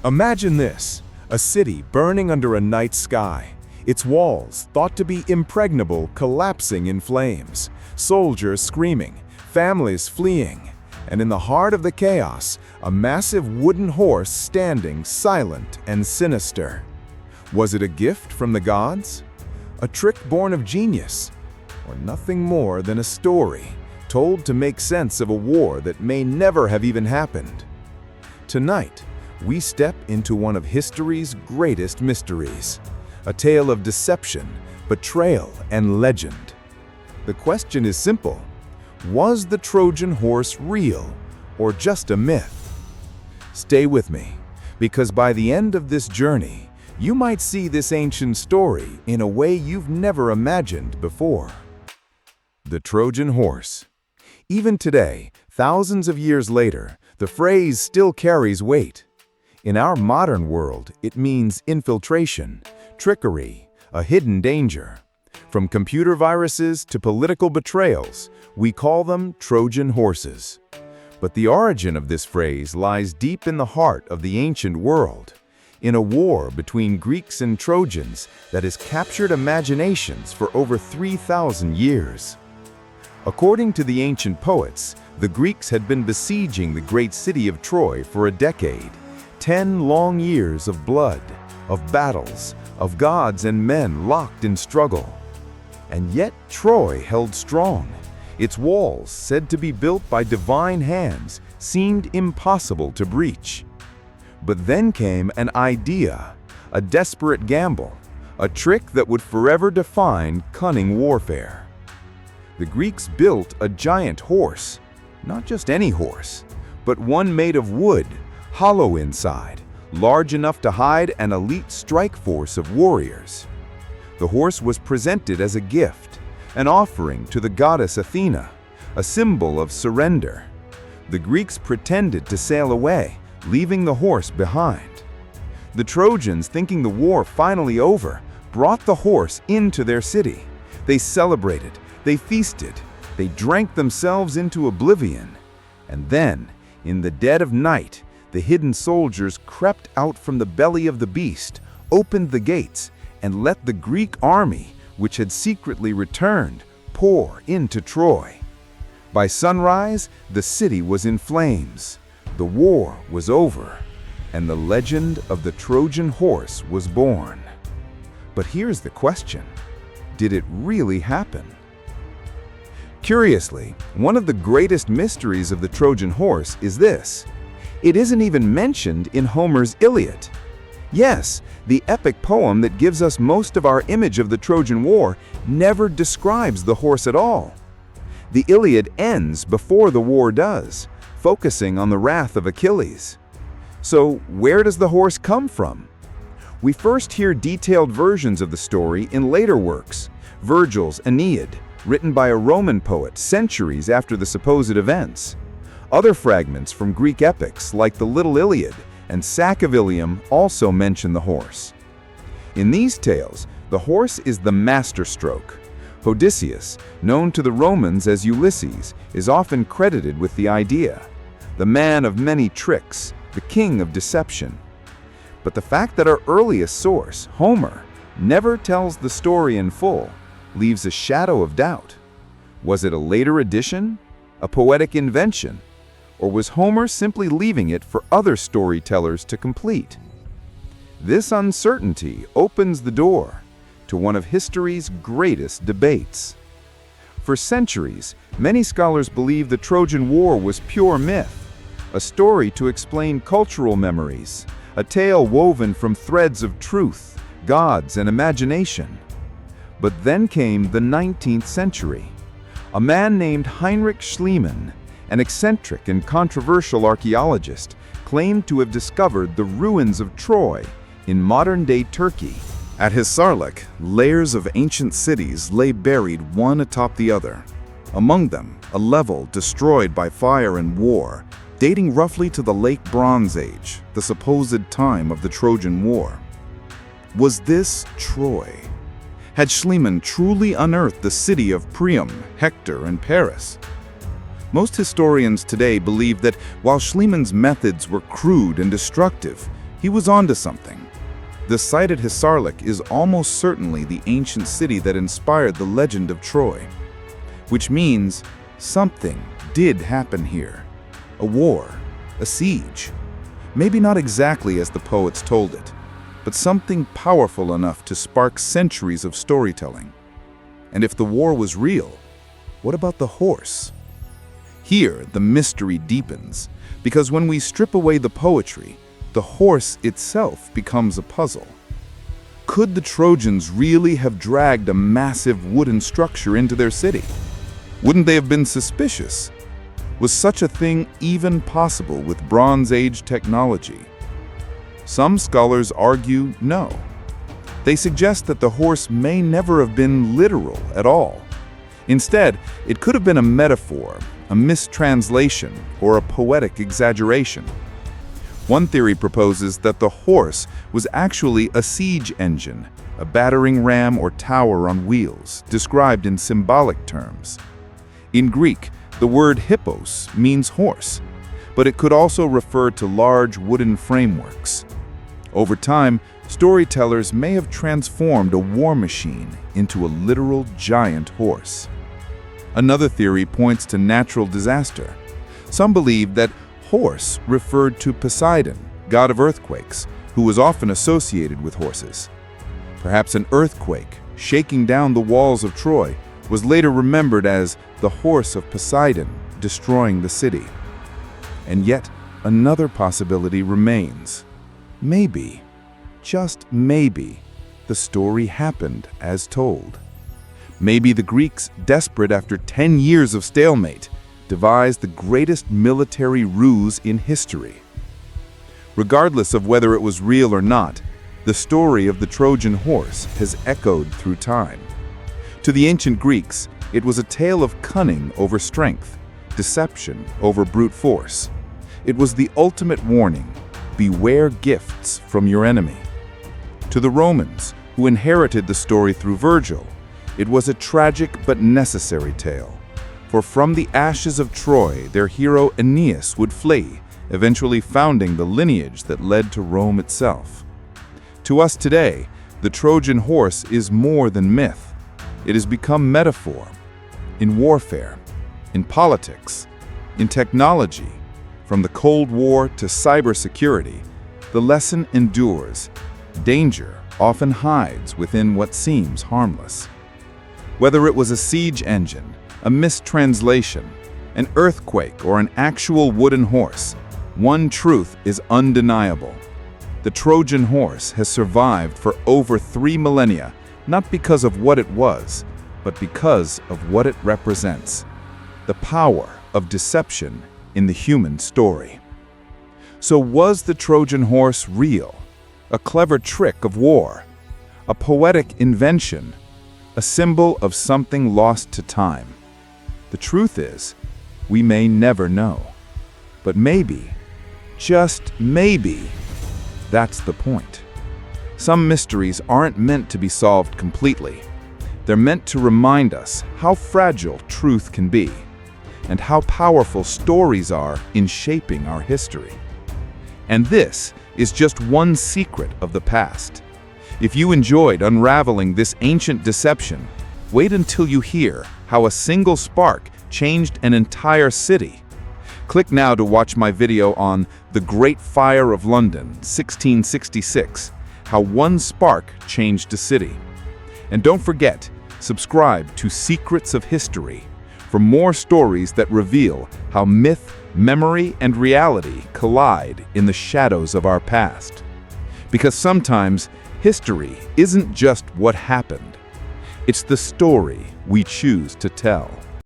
Imagine this, a city burning under a night sky, its walls, thought to be impregnable, collapsing in flames, soldiers screaming, families fleeing, and in the heart of the chaos, a massive wooden horse standing silent and sinister. Was it a gift from the gods? A trick born of genius? Or nothing more than a story told to make sense of a war that may never have even happened? Tonight, we step into one of history's greatest mysteries, a tale of deception, betrayal, and legend. The question is simple: was the Trojan horse real or just a myth? Stay with me, because by the end of this journey, you might see this ancient story in a way you've never imagined before. The Trojan horse. Even today, thousands of years later, the phrase still carries weight. In our modern world, it means infiltration, trickery, a hidden danger. From computer viruses to political betrayals, we call them Trojan horses. But the origin of this phrase lies deep in the heart of the ancient world, in a war between Greeks and Trojans that has captured imaginations for over 3,000 years. According to the ancient poets, the Greeks had been besieging the great city of Troy for a decade. 10 long years of blood, of battles, of gods and men locked in struggle. And yet Troy held strong. Its walls, said to be built by divine hands, seemed impossible to breach. But then came an idea, a desperate gamble, a trick that would forever define cunning warfare. The Greeks built a giant horse, not just any horse, but one made of wood, hollow inside, large enough to hide an elite strike force of warriors. The horse was presented as a gift, an offering to the goddess Athena, a symbol of surrender. The Greeks pretended to sail away, leaving the horse behind. The Trojans, thinking the war finally over, brought the horse into their city. They celebrated, they feasted, they drank themselves into oblivion. And then, in the dead of night, the hidden soldiers crept out from the belly of the beast, opened the gates, and let the Greek army, which had secretly returned, pour into Troy. By sunrise, the city was in flames. The war was over, and the legend of the Trojan horse was born. But here's the question: did it really happen? Curiously, one of the greatest mysteries of the Trojan horse is this: it isn't even mentioned in Homer's Iliad. Yes, the epic poem that gives us most of our image of the Trojan War never describes the horse at all. The Iliad ends before the war does, focusing on the wrath of Achilles. So where does the horse come from? We first hear detailed versions of the story in later works: Virgil's Aeneid, written by a Roman poet centuries after the supposed events. Other fragments from Greek epics, like the Little Iliad and Sack of Ilium, also mention the horse. In these tales, the horse is the masterstroke. Odysseus, known to the Romans as Ulysses, is often credited with the idea. The man of many tricks, the king of deception. But the fact that our earliest source, Homer, never tells the story in full, leaves a shadow of doubt. Was it a later addition? A poetic invention? Or was Homer simply leaving it for other storytellers to complete? This uncertainty opens the door to one of history's greatest debates. For centuries, many scholars believe the Trojan War was pure myth, a story to explain cultural memories, a tale woven from threads of truth, gods, and imagination. But then came the 19th century. A man named Heinrich Schliemann, an eccentric and controversial archaeologist, claimed to have discovered the ruins of Troy in modern-day Turkey. At Hisarlik, layers of ancient cities lay buried one atop the other. Among them, a level destroyed by fire and war, dating roughly to the Late Bronze Age, the supposed time of the Trojan War. Was this Troy? Had Schliemann truly unearthed the city of Priam, Hector, and Paris? Most historians today believe that while Schliemann's methods were crude and destructive, He was onto something. The site at Hisarlik is almost certainly the ancient city that inspired the legend of Troy, which means something did happen here. A war, a siege. Maybe not exactly as the poets told it, but something powerful enough to spark centuries of storytelling. And if the war was real, what about the horse? Here, the mystery deepens, because when we strip away the poetry, the horse itself becomes a puzzle. Could the Trojans really have dragged a massive wooden structure into their city? Wouldn't they have been suspicious? Was such a thing even possible with Bronze Age technology? Some scholars argue no. They suggest that the horse may never have been literal at all. Instead, it could have been a metaphor, a mistranslation, or a poetic exaggeration. One theory proposes that the horse was actually a siege engine, a battering ram or tower on wheels, described in symbolic terms. In Greek, the word hippos means horse, but it could also refer to large wooden frameworks. Over time, storytellers may have transformed a war machine into a literal giant horse. Another theory points to natural disaster. Some believe that horse referred to Poseidon, god of earthquakes, who was often associated with horses. Perhaps an earthquake, shaking down the walls of Troy, was later remembered as the horse of Poseidon, destroying the city. And yet, another possibility remains. Maybe, just maybe, the story happened as told. Maybe the Greeks, desperate after 10 years of stalemate, devised the greatest military ruse in history. Regardless of whether it was real or not, the story of the Trojan horse has echoed through time. To the ancient Greeks, it was a tale of cunning over strength, deception over brute force. It was the ultimate warning: beware gifts from your enemy. To the Romans, who inherited the story through Virgil, it was a tragic but necessary tale. For from the ashes of Troy, their hero Aeneid would flee, eventually founding the lineage that led to Rome itself. To us today, the Trojan horse is more than myth. It has become metaphor. In warfare, in politics, in technology, from the Cold War to cybersecurity, the lesson endures. Danger often hides within what seems harmless. Whether it was a siege engine, a mistranslation, an earthquake, or an actual wooden horse, one truth is undeniable. The Trojan horse has survived for over 3 millennia, not because of what it was, but because of what it represents: the power of deception in the human story. So was the Trojan horse real? A clever trick of war? A poetic invention? A symbol of something lost to time? The truth is, we may never know. But maybe, just maybe, that's the point. Some mysteries aren't meant to be solved completely. They're meant to remind us how fragile truth can be, and how powerful stories are in shaping our history. And this is just one secret of the past. If you enjoyed unraveling this ancient deception, wait until you hear how a single spark changed an entire city. Click now to watch my video on The Great Fire of London, 1666, how one spark changed a city. And don't forget, subscribe to Secrets of History for more stories that reveal how myth, memory, and reality collide in the shadows of our past. Because sometimes, history isn't just what happened. It's the story we choose to tell.